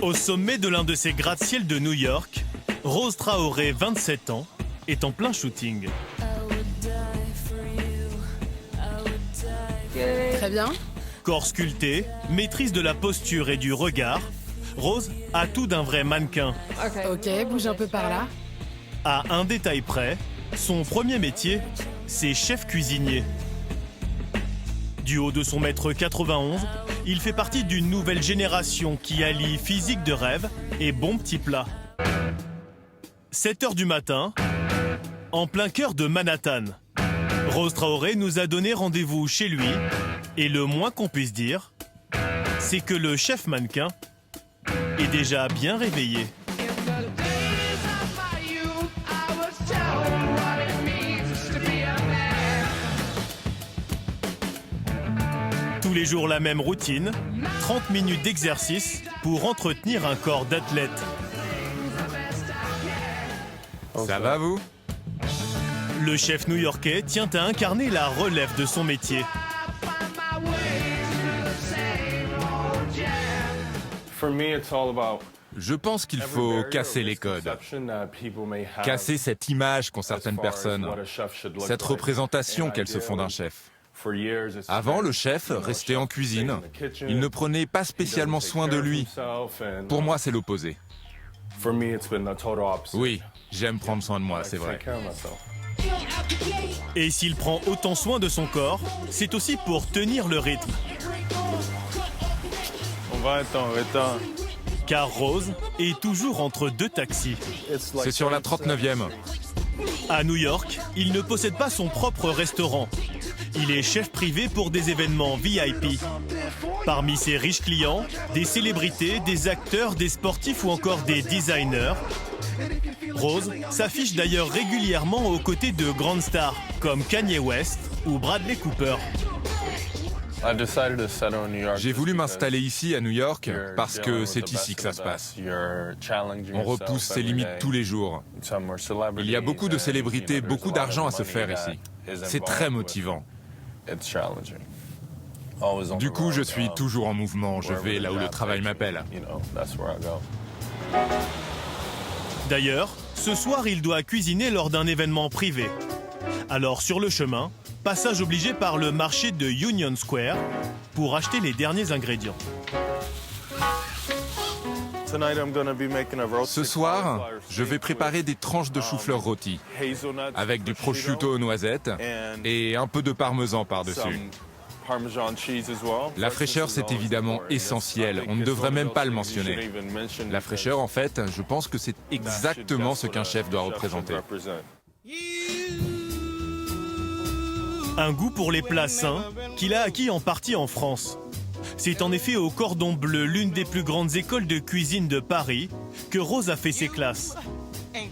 Au sommet de l'un de ces gratte-ciel de New York, Rose Traoré, 27 ans, est en plein shooting. Très bien. Corps sculpté, maîtrise de la posture et du regard, Rose a tout d'un vrai mannequin. Ok, bouge un peu par là. À un détail près, son premier métier, c'est chef cuisinier. Du haut de son mètre 91, il fait partie d'une nouvelle génération qui allie physique de rêve et bons petits plats. 7 heures du matin, en plein cœur de Manhattan, Rose Traoré nous a donné rendez-vous chez lui et le moins qu'on puisse dire, c'est que le chef mannequin est déjà bien réveillé. Tous les jours la même routine, 30 minutes d'exercice pour entretenir un corps d'athlète. Ça va vous? Le chef new-yorkais tient à incarner la relève de son métier. Je pense qu'il faut casser les codes, casser cette image qu'ont certaines personnes, cette représentation qu'elles se font d'un chef. Avant, le chef restait en cuisine. Il ne prenait pas spécialement soin de lui. Pour moi, c'est l'opposé. Oui, j'aime prendre soin de moi, c'est vrai. Et s'il prend autant soin de son corps, c'est aussi pour tenir le rythme. On va attendre. Car Rose est toujours entre deux taxis. C'est sur la 39e. À New York, il ne possède pas son propre restaurant. Il est chef privé pour des événements VIP. Parmi ses riches clients, des célébrités, des acteurs, des sportifs ou encore des designers. Rose s'affiche d'ailleurs régulièrement aux côtés de grandes stars comme Kanye West ou Bradley Cooper. J'ai voulu m'installer ici à New York parce que c'est ici que ça se passe. On repousse ses limites tous les jours. Il y a beaucoup de célébrités, beaucoup d'argent à se faire ici. C'est très motivant. Du coup, je suis toujours en mouvement. Je vais là où le travail m'appelle. D'ailleurs, ce soir, il doit cuisiner lors d'un événement privé. Alors, sur le chemin, passage obligé par le marché de Union Square pour acheter les derniers ingrédients. Ce soir, je vais préparer des tranches de chou-fleur rôti avec du prosciutto aux noisettes et un peu de parmesan par-dessus. La fraîcheur, c'est évidemment essentiel. On ne devrait même pas le mentionner. La fraîcheur, en fait, je pense que c'est exactement ce qu'un chef doit représenter. Un goût pour les plats sains qu'il a acquis en partie en France. C'est en effet au Cordon Bleu, l'une des plus grandes écoles de cuisine de Paris, que Rose a fait ses classes.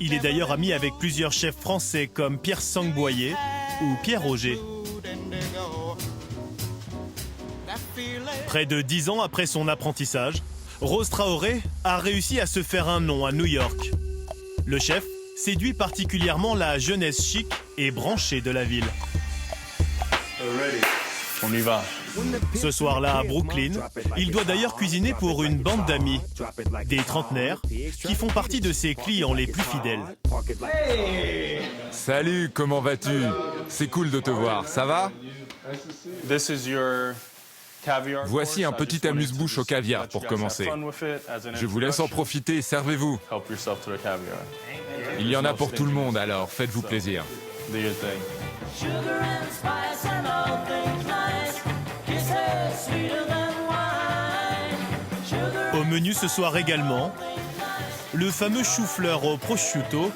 Il est d'ailleurs ami avec plusieurs chefs français comme Pierre Sangboyer ou Pierre Roger. Près de 10 ans après son apprentissage, Rose Traoré a réussi à se faire un nom à New York. Le chef séduit particulièrement la jeunesse chic et branchée de la ville. On y va. Ce soir-là à Brooklyn, il doit d'ailleurs cuisiner pour une bande d'amis, des trentenaires, qui font partie de ses clients les plus fidèles. Salut, comment vas-tu? C'est cool de te voir, ça va? Voici un petit amuse-bouche au caviar pour commencer. Je vous laisse en profiter, servez-vous. Il y en a pour tout le monde, alors faites-vous plaisir. Au menu ce soir également, le fameux chou-fleur au prosciutto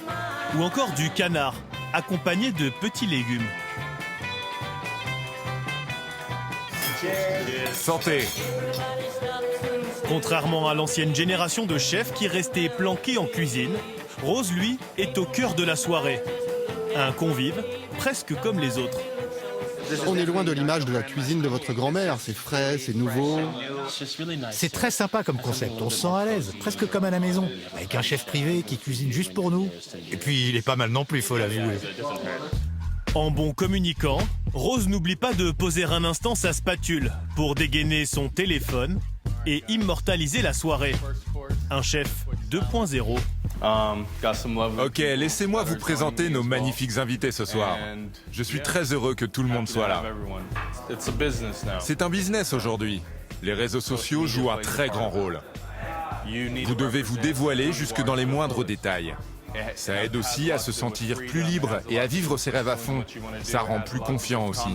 ou encore du canard, accompagné de petits légumes. Santé! Contrairement à l'ancienne génération de chefs qui restaient planqués en cuisine, Rose, lui, est au cœur de la soirée. Un convive, presque comme les autres. On est loin de l'image de la cuisine de votre grand-mère. C'est frais, c'est nouveau. C'est très sympa comme concept, on se sent à l'aise, presque comme à la maison, avec un chef privé qui cuisine juste pour nous. Et puis il est pas mal non plus, faut l'avouer. En bon communicant, Rose n'oublie pas de poser un instant sa spatule pour dégainer son téléphone et immortaliser la soirée. Un chef 2.0. Ok, laissez-moi vous présenter nos magnifiques invités ce soir. Je suis très heureux que tout le monde soit là. C'est un business aujourd'hui. Les réseaux sociaux jouent un très grand rôle. Vous devez vous dévoiler jusque dans les moindres détails. Ça aide aussi à se sentir plus libre et à vivre ses rêves à fond. Ça rend plus confiant aussi.